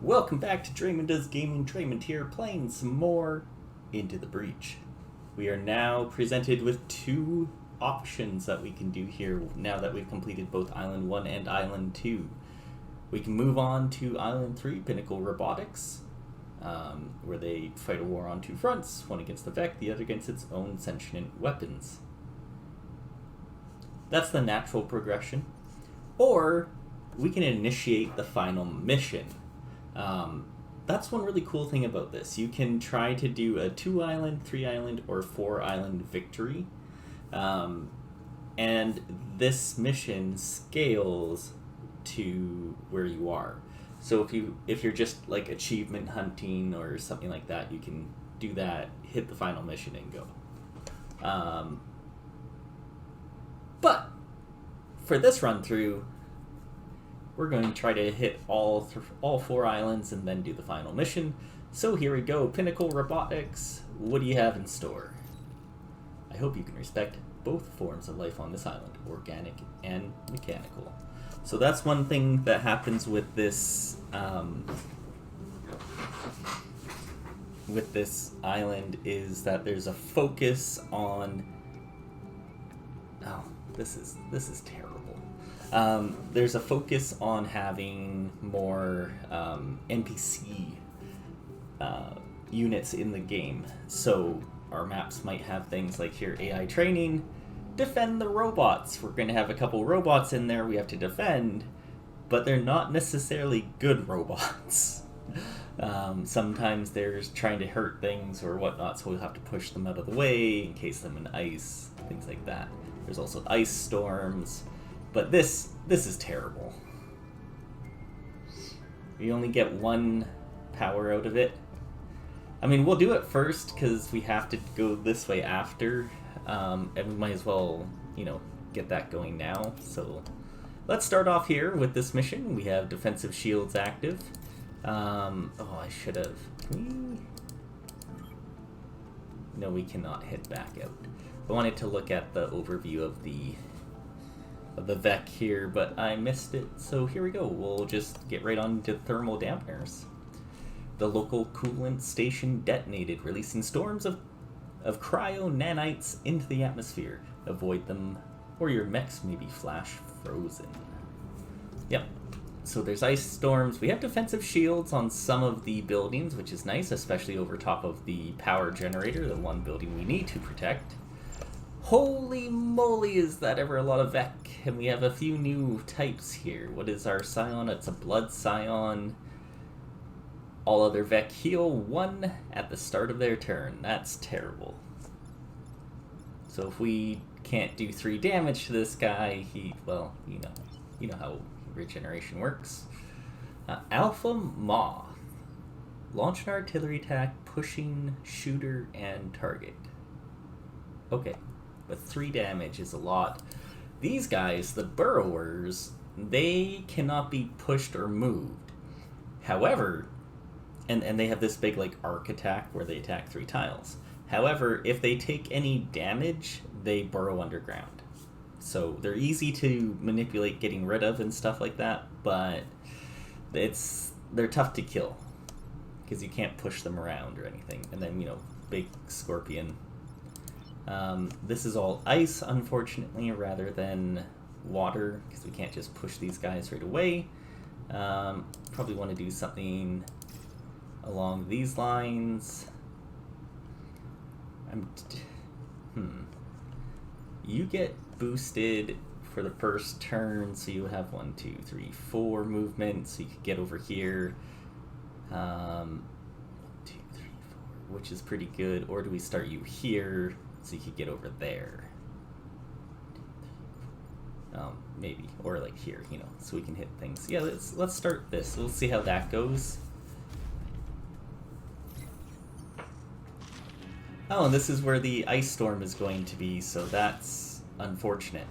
Welcome back to Draemonddoesgaming. Draemond here, playing some more Into the Breach. We are now presented with two options that we can do here now that we've completed both Island 1 and Island 2. We can move on to Island 3, Pinnacle Robotics, where they fight a war on two fronts, one against the Vec, the other against its own sentient weapons. That's the natural progression. Or we can initiate the final mission. That's one really cool thing about this. You can try to do a 2-island, 3-island, or 4-island victory. And this mission scales to where you are. So if you're just like achievement hunting or something like that, you can do that, hit the final mission, and go. But for this run through, we're going to try to hit all 4 islands and then do the final mission. So here we go, Pinnacle Robotics. What do you have in store? I hope you can respect both forms of life on this island, organic and mechanical. So that's one thing that happens with this island, is that there's a focus on. Oh, this is terrible. There's a focus on having more NPC units in the game. So our maps might have things like here, AI training, defend the robots. We're going to have a couple robots in there we have to defend, but they're not necessarily good robots. Sometimes they're trying to hurt things or whatnot, so we'll have to push them out of the way, encase them in ice, things like that. There's also ice storms. But this is terrible. We only get 1 power out of it. I mean, we'll do it first because we have to go this way after, and we might as well, get that going now. So let's start off here with this mission. We have defensive shields active. I should have. No, we cannot hit back out. I wanted to look at the overview of the Vec here, but I missed it, so here we go. We'll just get right on to thermal dampeners. The local coolant station detonated, releasing storms of cryo-nanites into the atmosphere. Avoid them, or your mechs may be flash frozen. Yep, so there's ice storms. We have defensive shields on some of the buildings, which is nice, especially over top of the power generator, the one building we need to protect. Holy moly, is that ever a lot of Vec. And we have a few new types here. What is our Scion? It's a Blood Scion. All other Vec heal 1 at the start of their turn. That's terrible. So if we can't do 3 damage to this guy, you know how regeneration works. Alpha Moth. Launch an artillery attack, pushing, shooter, and target. Okay. But 3 damage is a lot. These guys, the burrowers, they cannot be pushed or moved. However, and they have this big arc attack where they attack 3 tiles. However, if they take any damage, they burrow underground. So they're easy to manipulate getting rid of and stuff like that, but they're tough to kill because you can't push them around or anything. And then, big scorpion. This is all ice, unfortunately, rather than water, because we can't just push these guys right away. Probably want to do something along these lines. You get boosted for the first turn, so you have 1, 2, 3, 4 movement, so you could get over here. 1, 2, 3, 4, which is pretty good. Or do we start you here? So you could get over there. Maybe. Or here, so we can hit things. Yeah, let's start this. We'll see how that goes. Oh, and this is where the ice storm is going to be, so that's unfortunate.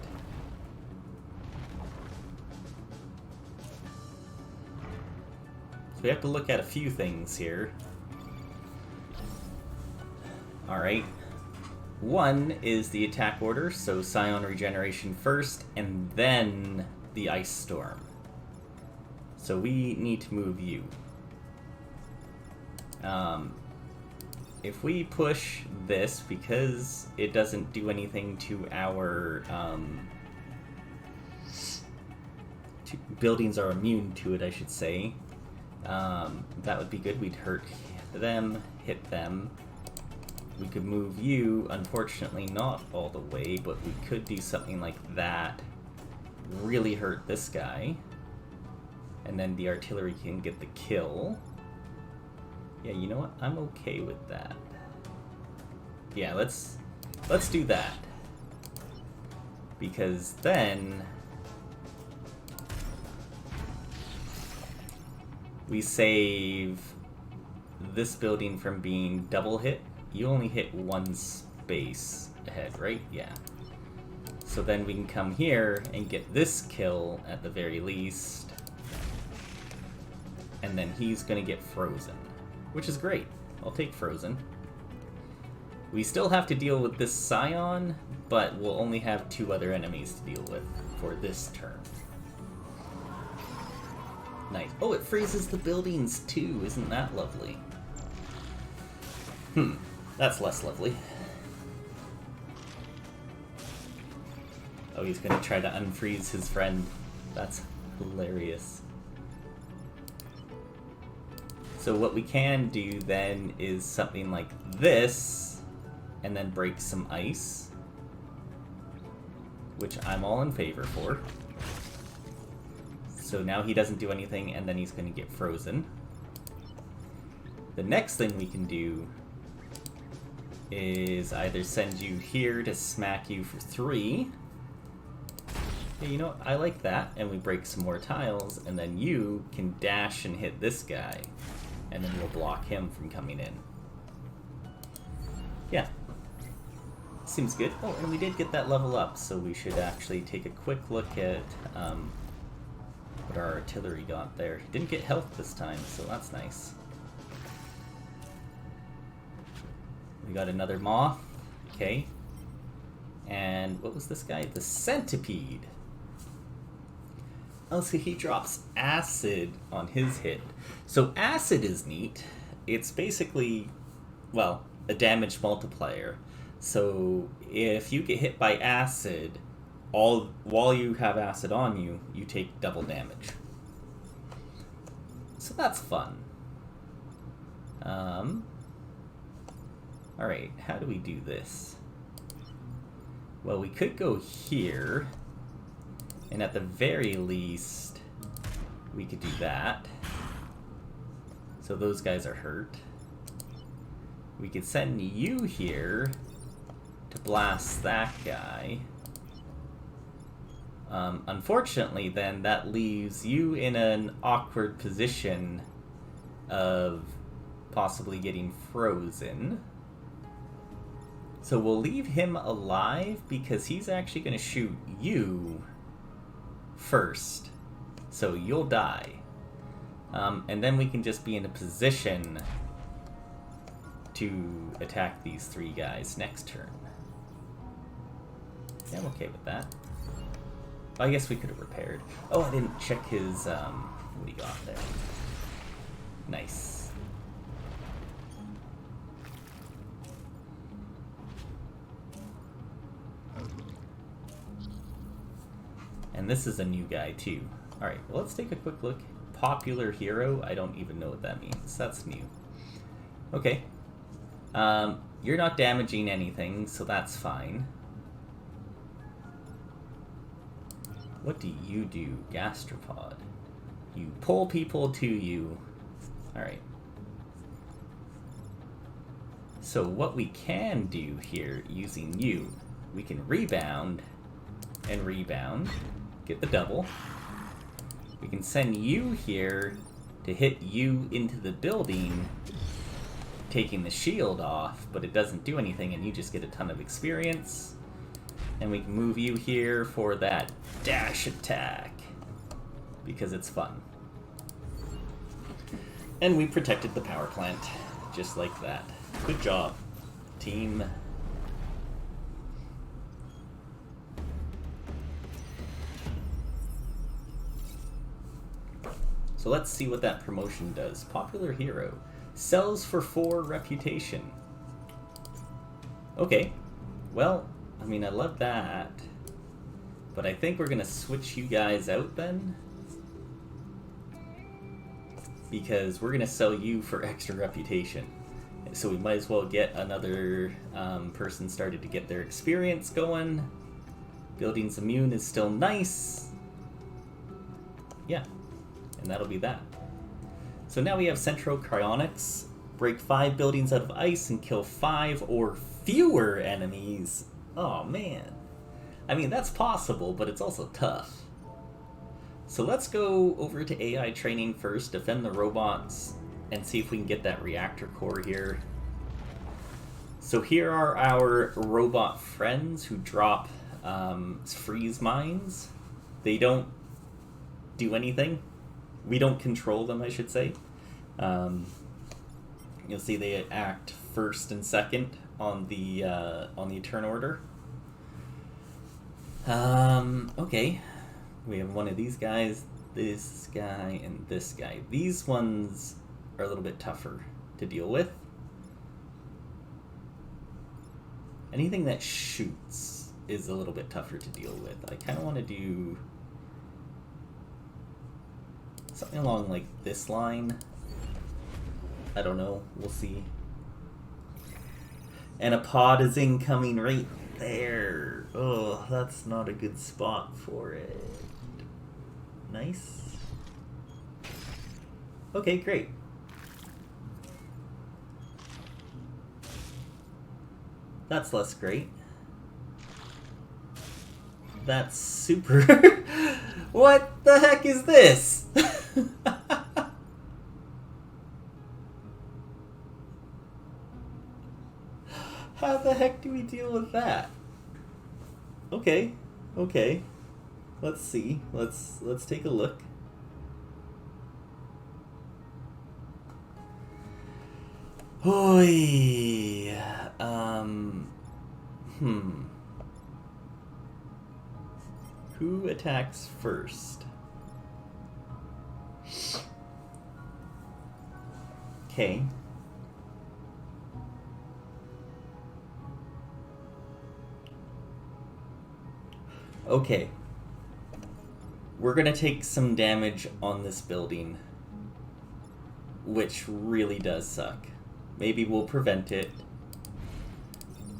So we have to look at a few things here. Alright. 1 is the attack order, so Scion regeneration first, and then the ice storm. So we need to move you. If we push this, because it doesn't do anything to our... buildings are immune to it, I should say. That would be good. We'd hurt them, hit them. We could move you, unfortunately not all the way, but we could do something like that. Really hurt this guy. And then the artillery can get the kill. Yeah, you know what? I'm okay with that. Yeah, let's do that. Because then we save this building from being double hit. You only hit one space ahead, right? Yeah. So then we can come here and get this kill at the very least. And then he's gonna get frozen, which is great. I'll take frozen. We still have to deal with this Scion, but we'll only have 2 other enemies to deal with for this turn. Nice. Oh, it freezes the buildings too. Isn't that lovely? That's less lovely. Oh, he's gonna try to unfreeze his friend. That's hilarious. So what we can do then is something like this, and then break some ice, which I'm all in favor for. So now he doesn't do anything, and then he's going to get frozen. The next thing we can do is either send you here to smack you for 3. Yeah, you know what? I like that. And we break some more tiles, and then you can dash and hit this guy, and then we'll block him from coming in. Yeah. Seems good. Oh, and we did get that level up, so we should actually take a quick look at what our artillery got there. Didn't get health this time, so that's nice. We got another moth. Okay. And what was this guy? The centipede. Oh, so he drops acid on his hit. So acid is neat. It's basically, well, a damage multiplier. So if you get hit by acid, while you have acid on you, you take double damage. So that's fun. Alright, how do we do this? Well, we could go here, and at the very least, we could do that. So those guys are hurt. We could send you here to blast that guy. Unfortunately, then, that leaves you in an awkward position of possibly getting frozen. So we'll leave him alive because he's actually going to shoot you first. So you'll die. And then we can just be in a position to attack these 3 guys next turn. Yeah, I'm okay with that. I guess we could have repaired. Oh, I didn't check his, what he got there. Nice. And this is a new guy, too. Alright, well, let's take a quick look. Popular hero? I don't even know what that means. That's new. Okay. You're not damaging anything, so that's fine. What do you do, gastropod? You pull people to you. Alright. So what we can do here, using you, we can rebound and rebound. Get the double. We can send you here to hit you into the building, taking the shield off, but it doesn't do anything and you just get a ton of experience. And we can move you here for that dash attack, because it's fun. And we protected the power plant, just like that. Good job, team. So let's see what that promotion does. Popular hero. Sells for 4 reputation. Okay. Well, I mean, I love that. But I think we're going to switch you guys out then. Because we're going to sell you for extra reputation. So we might as well get another person started to get their experience going. Buildings immune is still nice. Yeah, and that'll be that. So now we have Centro Cryonics. Break 5 buildings out of ice and kill 5 or fewer enemies. Oh man. I mean, that's possible, but it's also tough. So let's go over to AI training first, defend the robots, and see if we can get that reactor core here. So here are our robot friends who drop freeze mines. They don't do anything. We don't control them, I should say. You'll see they act first and second on the turn order. Okay. We have one of these guys, this guy, and this guy. These ones are a little bit tougher to deal with. Anything that shoots is a little bit tougher to deal with. I kind of want to do something along like this line. I don't know. We'll see. And a pod is incoming right there. Oh, that's not a good spot for it. Nice. Okay, great. That's less great. That's super... What the heck is this? How the heck do we deal with that? Okay, okay. Let's see. Let's take a look. Oi. Who attacks first? Okay. Okay. We're gonna take some damage on this building, which really does suck. Maybe we'll prevent it.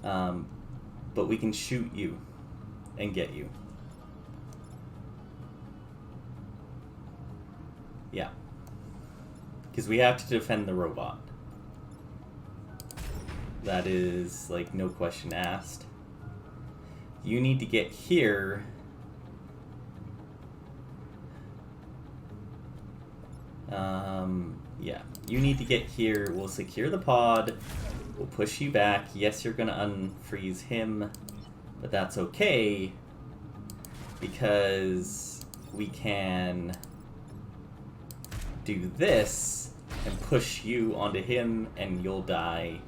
But we can shoot you and get you. Yeah. Because we have to defend the robot. That is, like, no question asked. You need to get here. Yeah. You need to get here. We'll secure the pod. We'll push you back. Yes, you're gonna unfreeze him, but that's okay. Because we can do this and push you onto him and you'll die.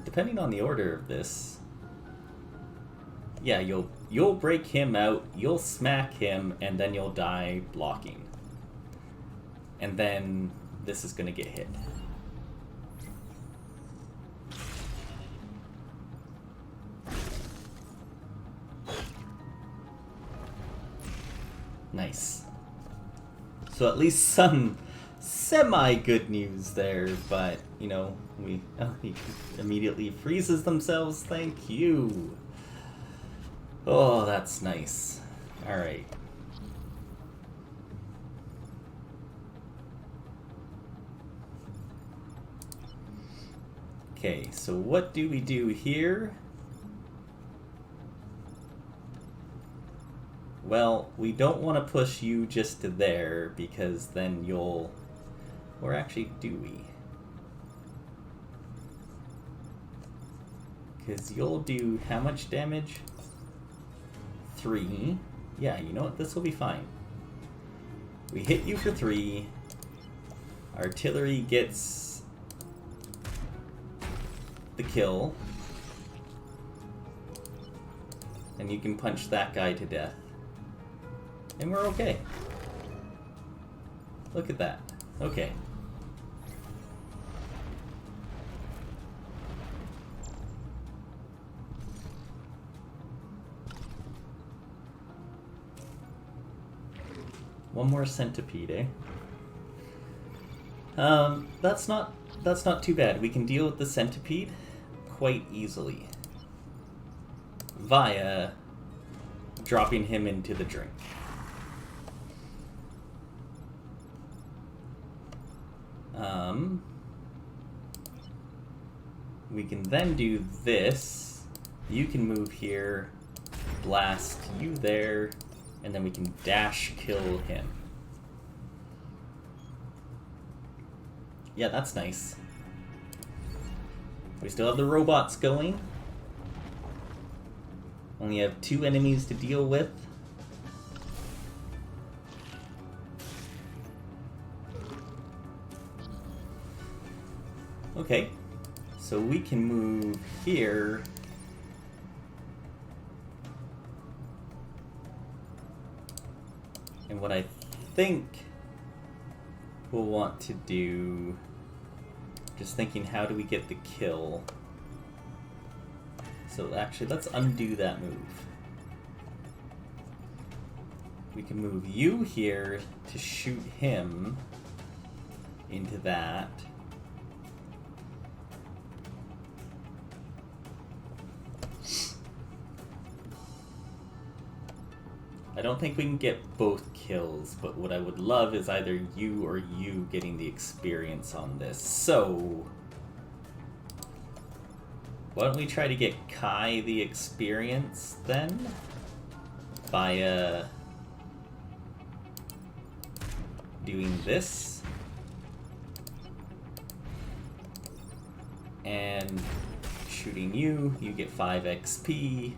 Depending on the order of this. Yeah, you'll break him out, you'll smack him, and then you'll die blocking. And then this is gonna get hit. Nice. So at least some semi-good news there, but, you know, he immediately freezes themselves, thank you. Oh, that's nice. Alright. Okay, so what do we do here? Well, we don't want to push you just to there, because then you'll... Or actually, do we? Because you'll do how much damage? 3. Yeah, you know what? This will be fine. We hit you for 3. Artillery gets the kill. And you can punch that guy to death. And we're okay. Look at that. Okay. One more centipede, eh? That's not too bad. We can deal with the centipede quite easily via dropping him into the drink. We can then do this. You can move here, blast you there, and then we can dash kill him. Yeah, that's nice. We still have the robots going. Only have 2 enemies to deal with. Okay, so we can move here. And what I think we'll want to do, just thinking, how do we get the kill? So actually, let's undo that move. We can move you here to shoot him into that. I don't think we can get both kills, but what I would love is either you or you getting the experience on this. So, why don't we try to get Kai the experience then? By doing this. And shooting you, you get 5 XP.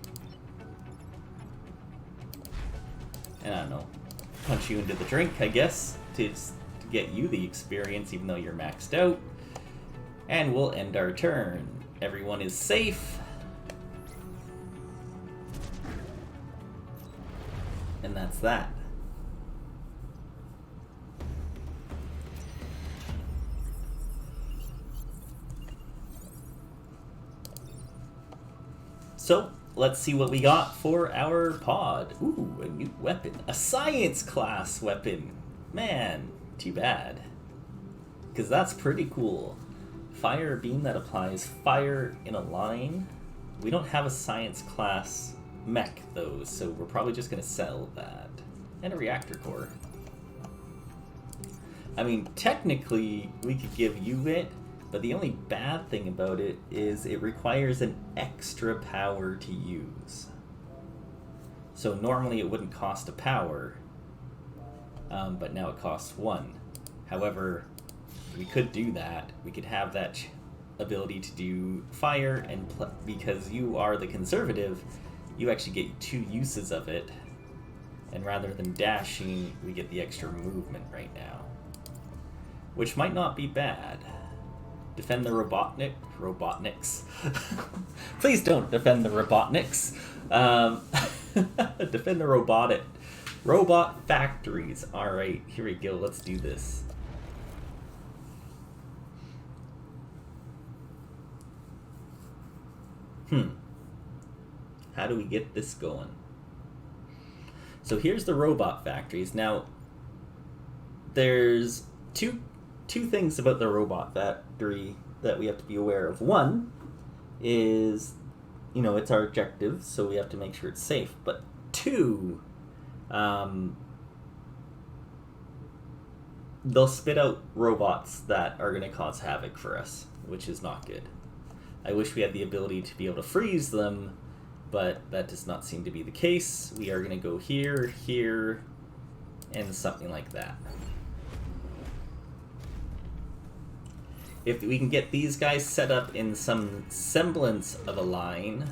And I don't know, punch you into the drink, I guess, to get you the experience, even though you're maxed out. And we'll end our turn. Everyone is safe. And that's that. So, let's see what we got for our pod. Ooh, a new weapon. A science class weapon. Man, too bad. Because that's pretty cool. Fire beam that applies fire in a line. We don't have a science class mech, though, so we're probably just going to sell that. And a reactor core. I mean, technically, we could give you it, but the only bad thing about it is it requires an extra power to use. So normally it wouldn't cost a power, but now it costs 1. However, we could do that. We could have that ability to do fire, and because you are the conservative, you actually get 2 uses of it. And rather than dashing, we get the extra movement right now, which might not be bad. Defend the Robotniks. Please don't defend the Robotniks. Defend the robot factories. Alright, here we go. Let's do this. How do we get this going? So here's the robot factories. Now, there's two things about the robot factory that we have to be aware of. One is, it's our objective, so we have to make sure it's safe. But 2, they'll spit out robots that are going to cause havoc for us, which is not good. I wish we had the ability to be able to freeze them, but that does not seem to be the case. We are going to go here, here, and something like that. If we can get these guys set up in some semblance of a line.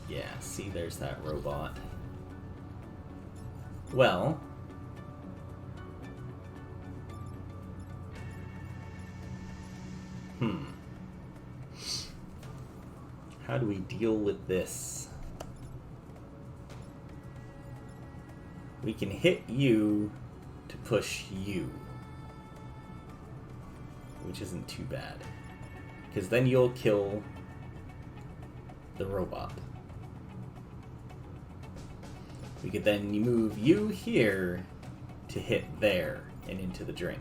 Yeah, see, there's that robot. Well, how do we deal with this? We can hit you to push you, which isn't too bad, because then you'll kill the robot. We could then move you here to hit there and into the drink.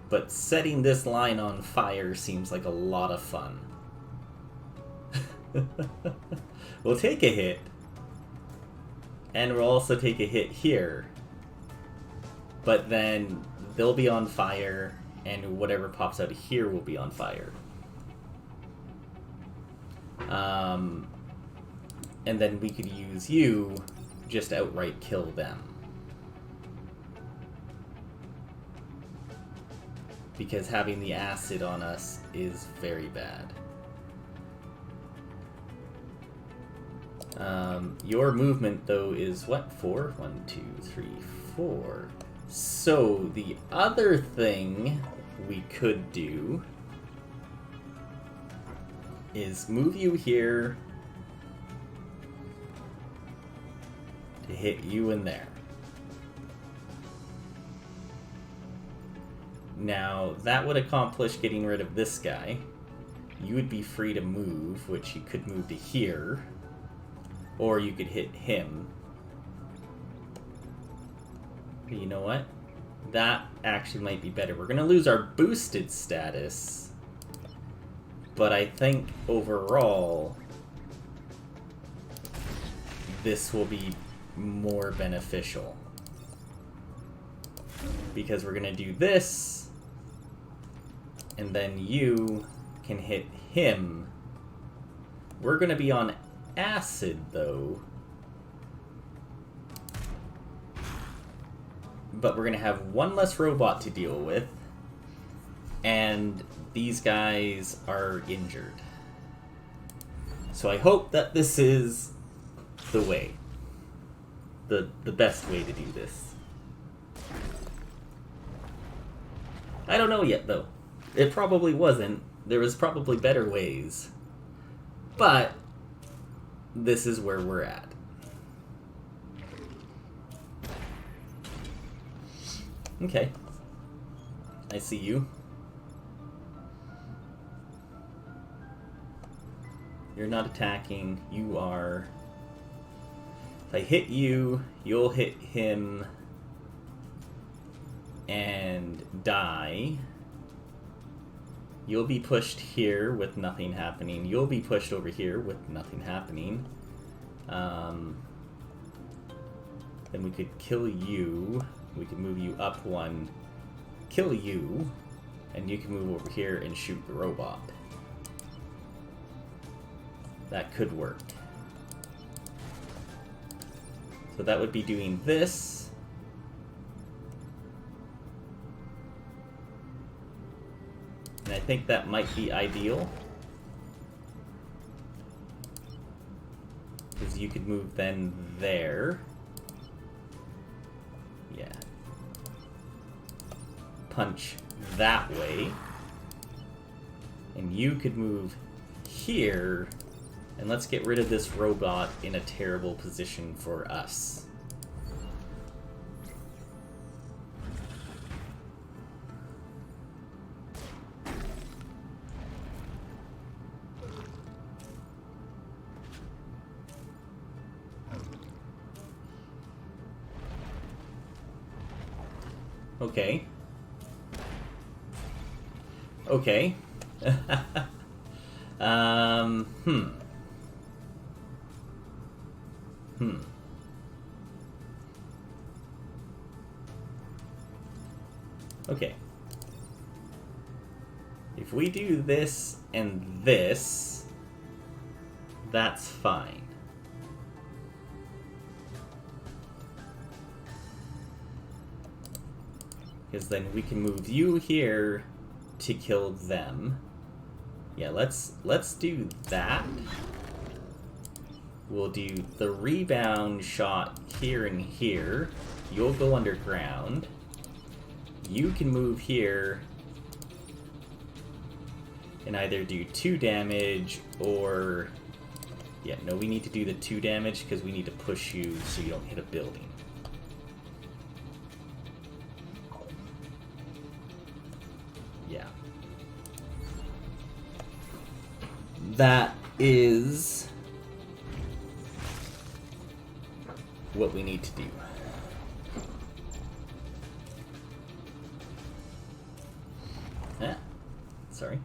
But setting this line on fire seems like a lot of fun. We'll take a hit. And we'll also take a hit here. But then they'll be on fire, and whatever pops out of here will be on fire. And then we could use you, just outright kill them. Because having the acid on us is very bad. Your movement, though, is what? 4? 1, 2, 3, 4. So, the other thing we could do is move you here to hit you in there. Now, that would accomplish getting rid of this guy. You would be free to move, which you could move to here. Or you could hit him. But you know what? That actually might be better. We're going to lose our boosted status. But I think overall, this will be more beneficial. Because we're going to do this, and then you can hit him. We're going to be on acid, though. But we're going to have one less robot to deal with. And these guys are injured. So I hope that this is the way. The best way to do this. I don't know yet, though. It probably wasn't. There was probably better ways. But this is where we're at. Okay. I see you. You're not attacking. You are. If I hit you, you'll hit him and die. You'll be pushed here with nothing happening. You'll be pushed over here with nothing happening. Then we could kill you. We could move you up one, kill you, and you can move over here and shoot the robot. That could work. So that would be doing this. And I think that might be ideal. Because you could move then there. Yeah. Punch that way. And you could move here. And let's get rid of this robot in a terrible position for us. Okay. Okay. Okay. If we do this and this, that's fine. Because then we can move you here to kill them. Yeah, let's do that. We'll do the rebound shot here and here. You'll go underground. You can move here and either do 2 damage or... Yeah, no, we need to do the 2 damage because we need to push you so you don't hit a building. Yeah. that is what we need to do. Ah, sorry.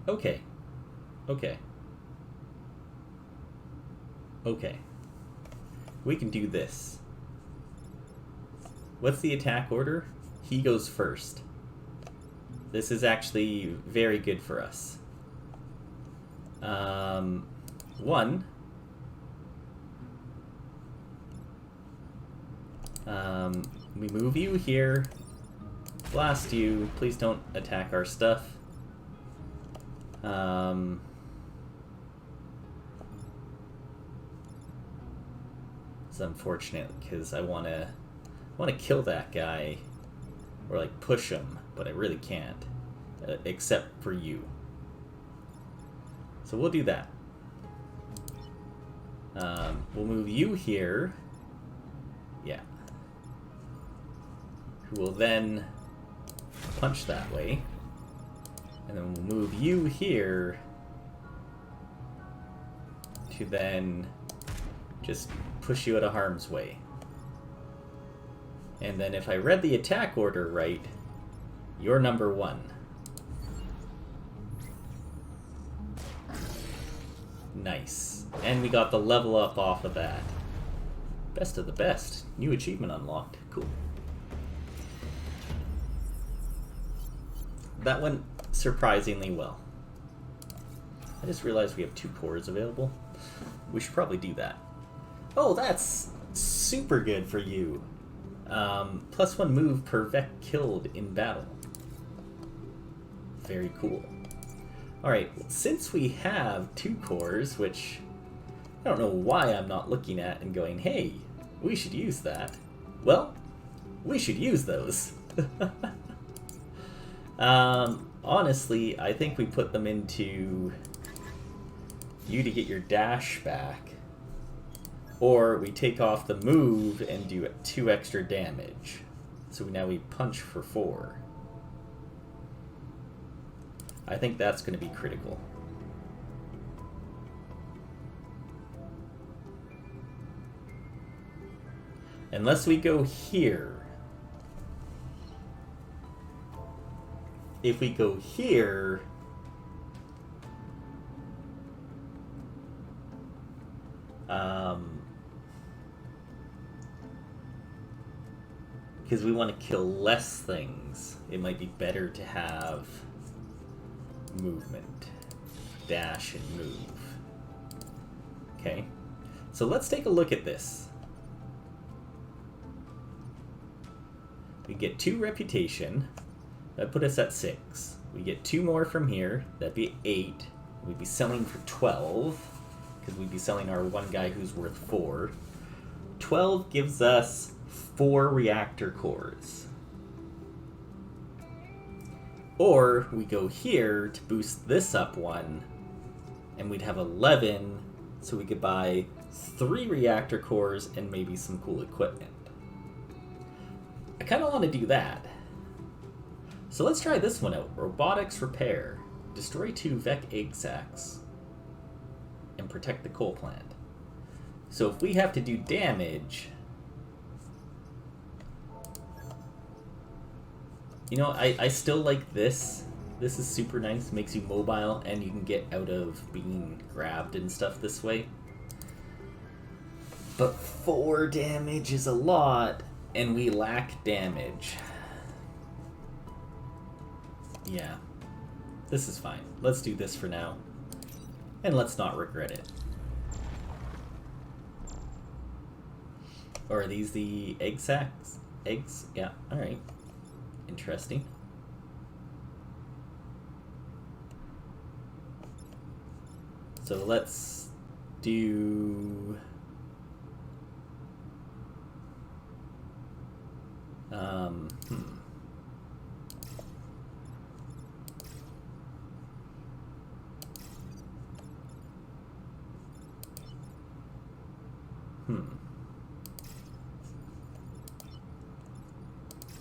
Okay. Okay. Okay. We can do this. What's the attack order? He goes first. This is actually very good for us. One. We move you here. Blast you. Please don't attack our stuff. It's unfortunate because I want to kill that guy or like push him, but I really can't, except for you. So we'll do that. We'll move you here. Yeah. Who will then punch that way. And then we'll move you here to then just push you out of harm's way. And then if I read the attack order right, you're number 1. Nice. And we got the level up off of that. Best of the best. New achievement unlocked. Cool. That went surprisingly well. I just realized we have 2 cores available. We should probably do that. Oh, that's super good for you. +1 move per Vec killed in battle. Very cool. Alright, since we have 2 cores, which I don't know why I'm not looking at and going, hey, we should use that. Well, we should use those. Honestly, I think we put them into you to get your dash back. Or we take off the move and do 2 extra damage. So now we punch for 4. I think that's going to be critical. Unless we go here. If we go here, because we want to kill less things, it might be better to have movement, dash and move. Okay, so let's take a look at this. We get 2 reputation. That put us at 6. We get 2 more from here. That'd be 8. We'd be selling for 12. Because we'd be selling our one guy who's worth 4. 12 gives us 4 reactor cores. Or we go here to boost this up 1. And we'd have 11. So we could buy 3 reactor cores and maybe some cool equipment. I kind of want to do that. So let's try this one out. Robotics repair. Destroy 2 Vec egg sacs. And protect the coal plant. So if we have to do damage... You know, I still like this. This is super nice. Makes you mobile and you can get out of being grabbed and stuff this way. But 4 damage is a lot. And we lack damage. Yeah, this is fine. Let's do this for now. And let's not regret it. Or are these the egg sacs? Eggs? Yeah, alright. Interesting. So let's do...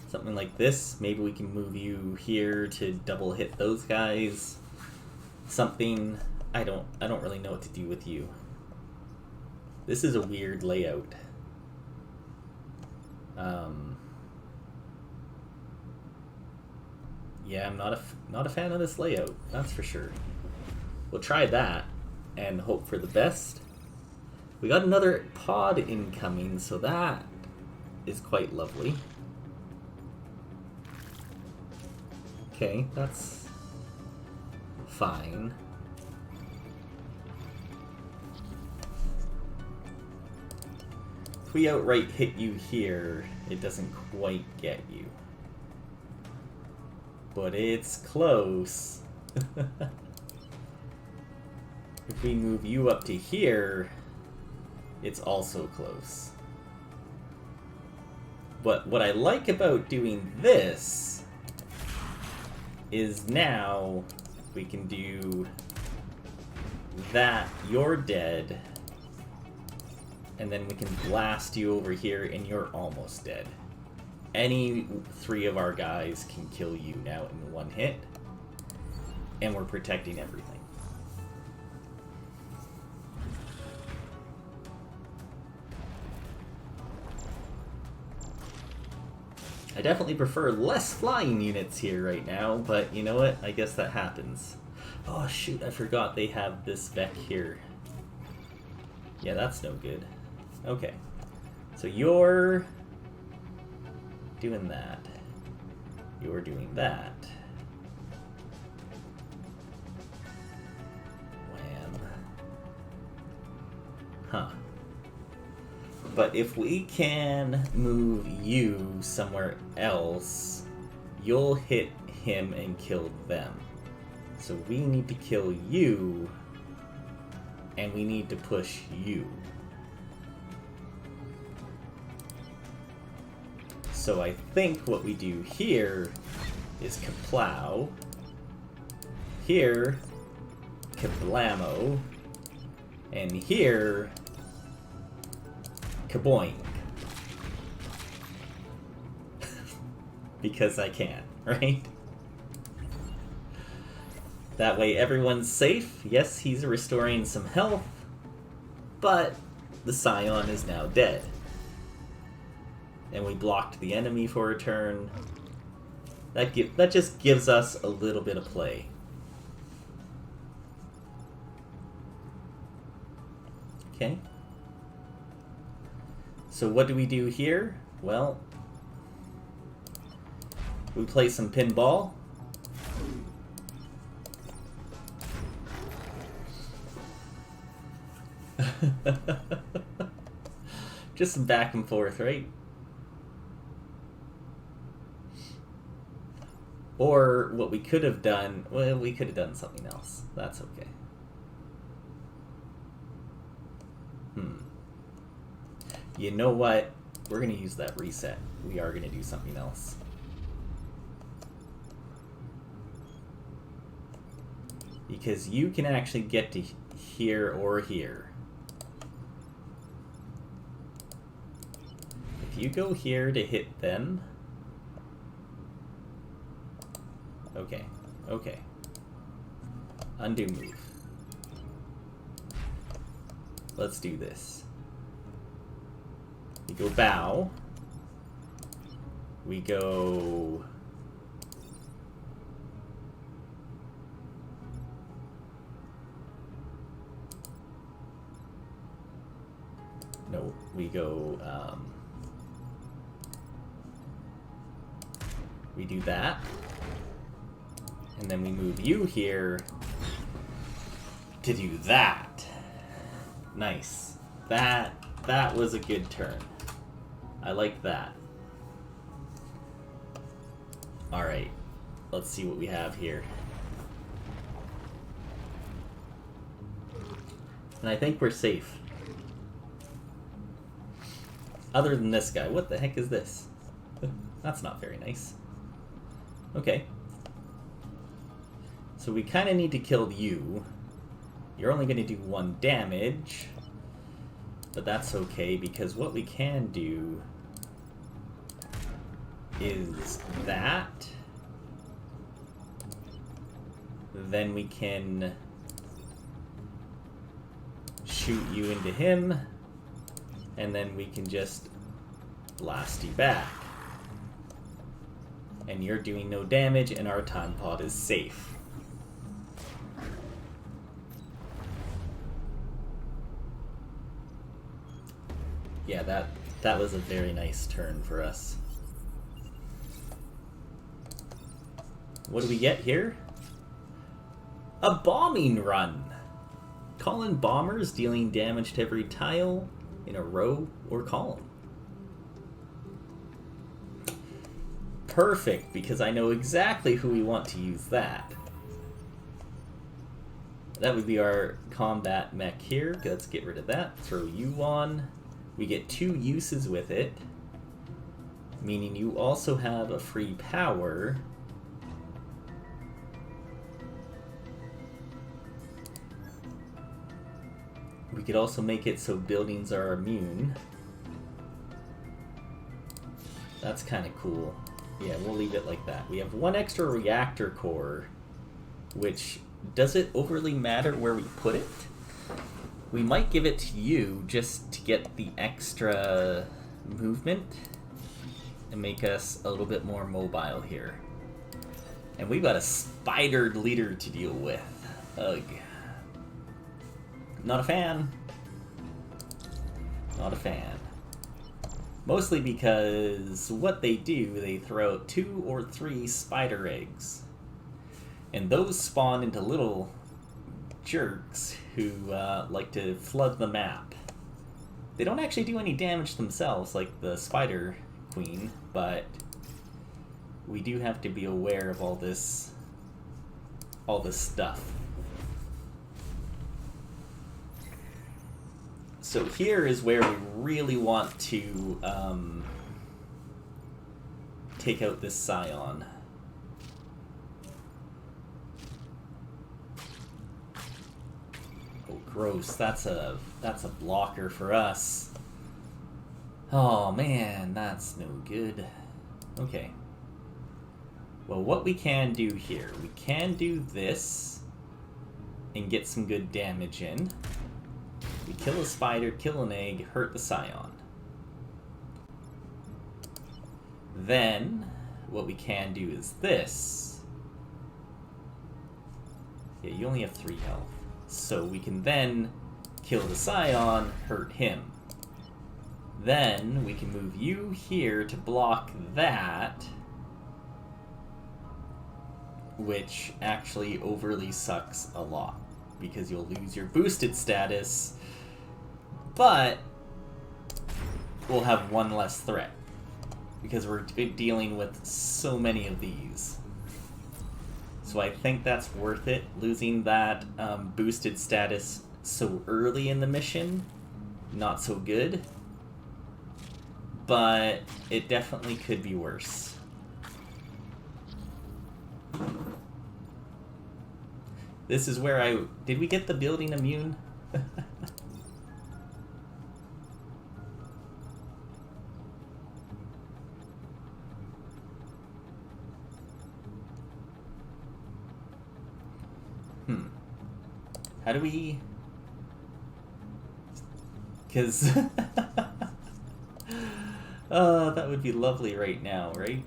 Something like this. Maybe we can move you here to double hit those guys. Something. I don't really know what to do with you. This is a weird layout. Yeah, I'm not a fan of this layout, that's for sure. We'll try that and hope for the best. We got another pod incoming, so that is quite lovely. Okay, that's fine. If we outright hit you here, it doesn't quite get you. But it's close. If we move you up to here, it's also close. But what I like about doing this is now we can do that, you're dead, and then we can blast you over here and you're almost dead. Any three of our guys can kill you now in one hit, and we're protecting everything. I definitely prefer less flying units here right now, but you know what? I guess that happens. Oh shoot, I forgot they have this Mech here. Yeah, that's no good. Okay. So you're doing that. You're doing that. Wham. Huh. But if we can move you somewhere else, you'll hit him and kill them. So we need to kill you, and we need to push you. So I think what we do here is kaplow. Here, kablamo. And here, kaboing. Because I can, right? That way everyone's safe. Yes, he's restoring some health, but the Scion is now dead. And we blocked the enemy for a turn. That just gives us a little bit of play. Okay. So what do we do here? Well, we play some pinball. Just some back and forth, right? Or what we could have done, well, we could have done something else. That's okay. You know what? We're going to use that reset. We are going to do something else. Because you can actually get to here or here. If you go here to hit them... Okay, okay. Undo move. Let's do this. We go bow. We go... No, we go... we do that. And then we move you here to do that. Nice. That was a good turn. I like that. Alright. Let's see what we have here. And I think we're safe. Other than this guy. What the heck is this? That's not very nice. Okay. So we kind of need to kill you. You're only going to do 1 damage. But that's okay, because what we can do is that. Then we can shoot you into him, and then we can just blast you back. And you're doing no damage, and our time pod is safe. Yeah, that was a very nice turn for us. What do we get here? A bombing run! Call in bombers, dealing damage to every tile in a row or column. Perfect, because I know exactly who we want to use that. That would be our combat mech here. Let's get rid of that. Throw you on. We get 2 uses with it, meaning you also have a free power. We could also make it so buildings are immune. That's kind of cool. Yeah, we'll leave it like that. We have 1 extra reactor core, which, does it overly matter where we put it? We might give it to you just to get the extra movement and make us a little bit more mobile here. And we've got a spidered leader to deal with. Ugh. Not a fan. Not a fan. Mostly because what they do, they throw out 2 or 3 spider eggs. And those spawn into little jerks who like to flood the map. They don't actually do any damage themselves like the spider queen, but we do have to be aware of all this stuff. So here is where we really want to take out this scion. Oh, gross! That's a blocker for us. Oh man, that's no good. Okay. Well, what we can do here, we can do this and get some good damage in. We kill a spider, kill an egg, hurt the scion. Then, what we can do is this. Yeah, you only have 3 health. So we can then kill the scion, hurt him. Then, we can move you here to block that, which actually overly sucks a lot, because you'll lose your boosted status, but we'll have 1 less threat, because we're dealing with so many of these. So I think that's worth it, losing that boosted status so early in the mission. Not so good, but it definitely could be worse. This is where did we get the building immune? How do we... Because... that would be lovely right now, right?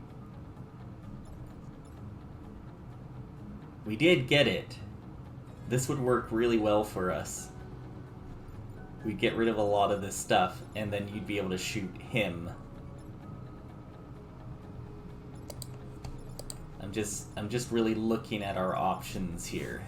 We did get it. This would work really well for us. We'd get rid of a lot of this stuff, and then you'd be able to shoot him. I'm just really looking at our options here.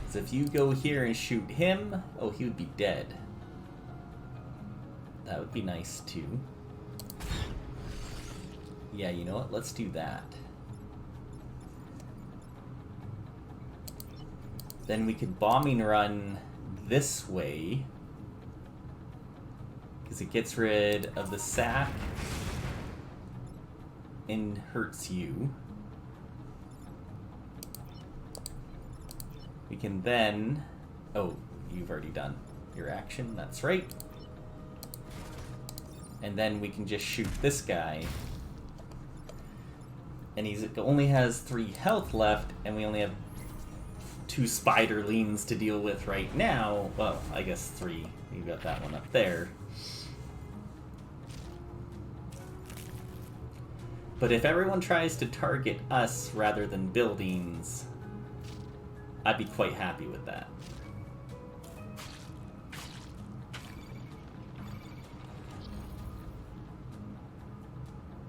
So if you go here and shoot him, oh, he would be dead. That would be nice too. Yeah, you know what? Let's do that. Then we could bombing run this way, because it gets rid of the sack and hurts you. We can then... Oh, you've already done your action, that's right. And then we can just shoot this guy. And he only has 3 health left, and we only have 2 spider leans to deal with right now. Well, I guess 3. You've got that one up there. But if everyone tries to target us rather than buildings, I'd be quite happy with that.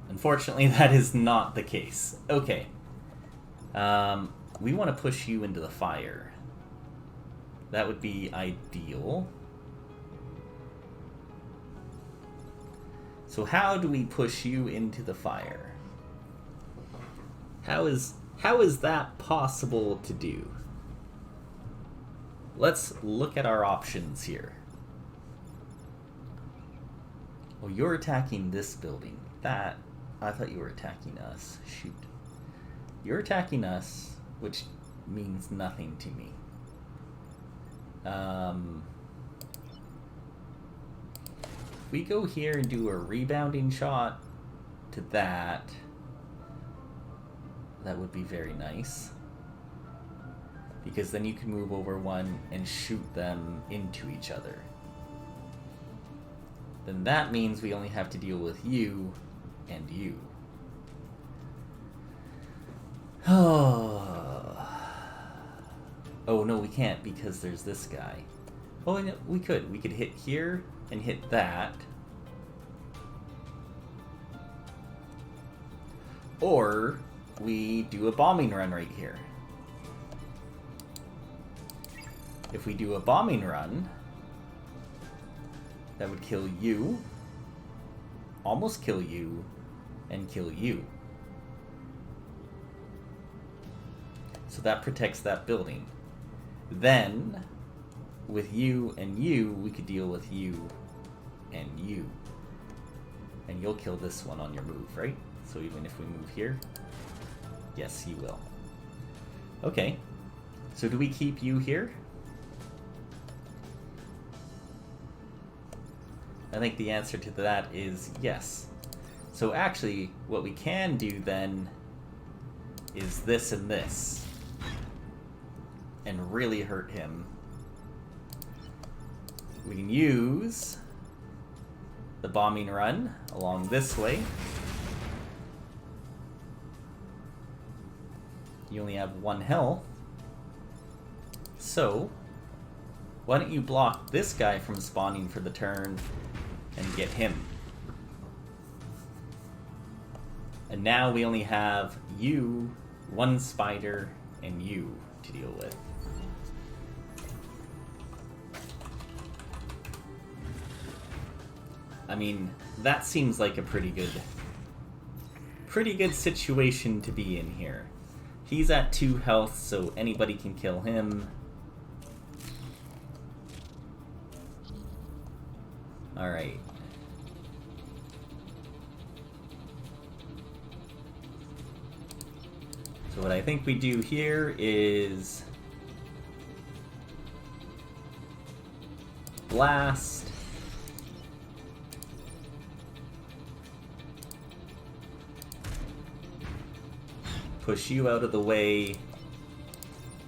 Unfortunately, that is not the case. Okay. We want to push you into the fire. That would be ideal. So how do we push you into the fire? How is that possible to do? Let's look at our options here. Oh, you're attacking this building. I thought you were attacking us. Shoot. You're attacking us, which means nothing to me. If we go here and do a rebounding shot to that would be very nice. Because then you can move over one and shoot them into each other. Then that means we only have to deal with you and you. Oh no, we can't because there's this guy. Oh, no, we could. We could hit here and hit that. Or we do a bombing run right here. If we do a bombing run, that would kill you, almost kill you, and kill you. So that protects that building. Then, with you and you, we could deal with you and you. And you'll kill this one on your move, right? So even if we move here, yes, you will. Okay, so do we keep you here? I think the answer to that is yes. So actually, what we can do then is this and this. And really hurt him. We can use the bombing run along this way. You only have 1 health. So, why don't you block this guy from spawning for the turn and get him? And now we only have you, 1 spider, and you to deal with. I mean, that seems like a pretty good situation to be in here. He's at 2 health, so anybody can kill him. Alright. So what I think we do here is blast. Push you out of the way,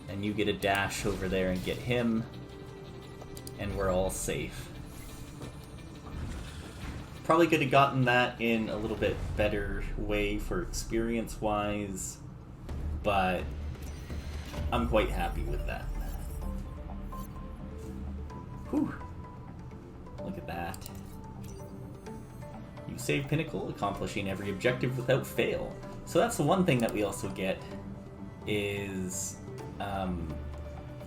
and you get a dash over there and get him, and we're all safe. Probably could have gotten that in a little bit better way for experience-wise, but I'm quite happy with that. Whew. Look at that. You save Pinnacle, accomplishing every objective without fail. So that's the one thing that we also get is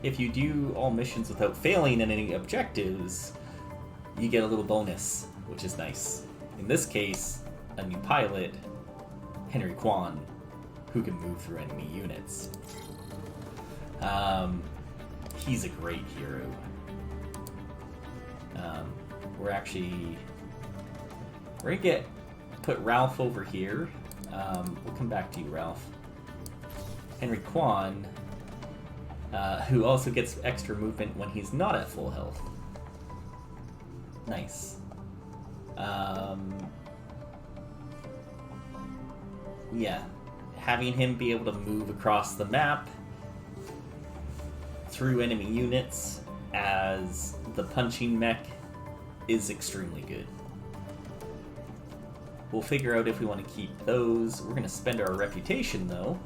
if you do all missions without failing in any objectives, you get a little bonus, which is nice. In this case, a new pilot, Henry Kwan, who can move through enemy units. He's a great hero. We're gonna put Ralph over here. We'll come back to you, Ralph. Henry Kwan who also gets extra movement when he's not at full health. Nice. Yeah, having him be able to move across the map through enemy units as the punching mech is extremely good. We'll figure out if we want to keep those. We're going to spend our reputation, though.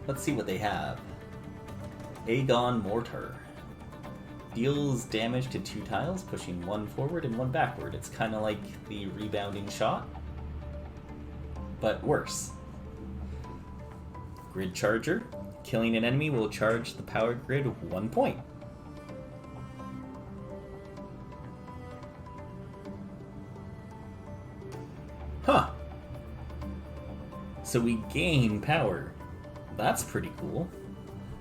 Let's see what they have. Aegon Mortar. Deals damage to 2 tiles, pushing 1 forward and 1 backward. It's kind of like the rebounding shot, but worse. Grid Charger. Killing an enemy will charge the powered grid 1 point. Huh. So we gain power. That's pretty cool.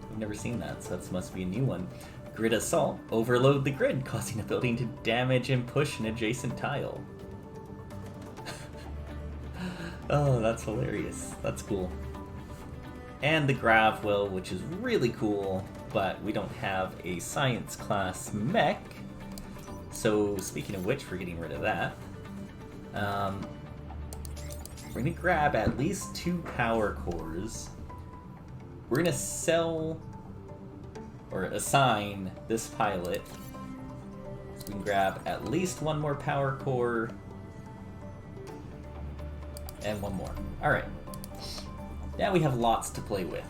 I've never seen that, so that must be a new one. Grid Assault. Overload the grid, causing a building to damage and push an adjacent tile. Oh, that's hilarious. That's cool. And the Grav Will, which is really cool, but we don't have a science class mech. So, speaking of which, we're getting rid of that. We're going to grab at least 2 power cores. We're going to sell or assign this pilot. So we can grab at least 1 more power core and 1 more. Alright. Now we have lots to play with.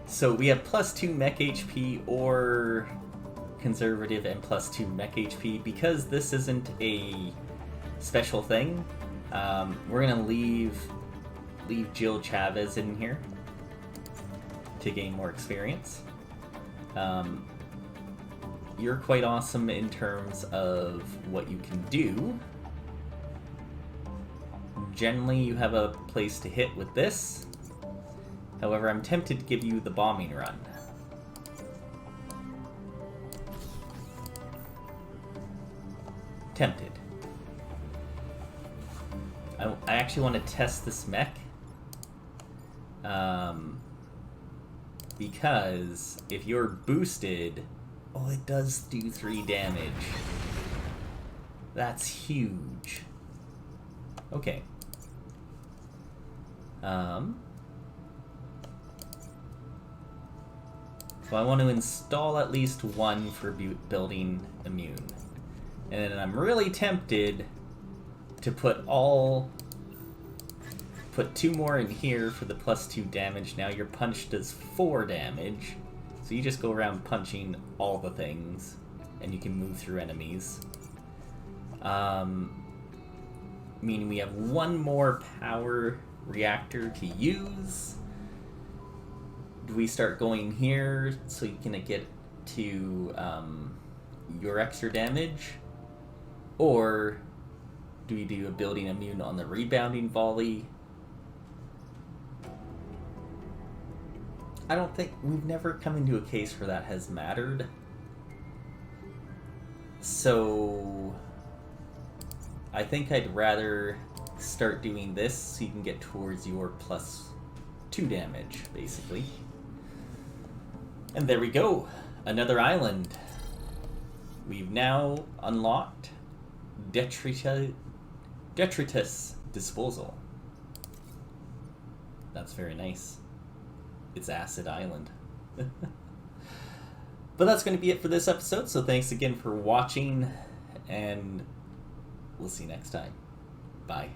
So we have +2 mech HP or conservative and +2 mech HP. Because this isn't a special thing, we're going to leave Jill Chavez in here to gain more experience. You're quite awesome in terms of what you can do. Generally, you have a place to hit with this. However, I'm tempted to give you the bombing run. Tempted. I actually want to test this mech. Because if you're boosted, oh, it does do 3 damage. That's huge. Okay. So I want to install at least 1 for building immune. And then I'm really tempted to put 2 more in here for the +2 damage. Now your punch does 4 damage. So you just go around punching all the things, and you can move through enemies. Meaning we have 1 more power reactor to use. Do we start going here so you can get to your extra damage? Or do we do a building immune on the rebounding volley? I don't think we've never come into a case where that has mattered. So I think I'd rather start doing this so you can get towards your +2 damage, basically. And there we go. Another island. We've now unlocked Detritus Disposal. That's very nice. It's Acid Island. But that's going to be it for this episode, so thanks again for watching, and we'll see you next time. Bye.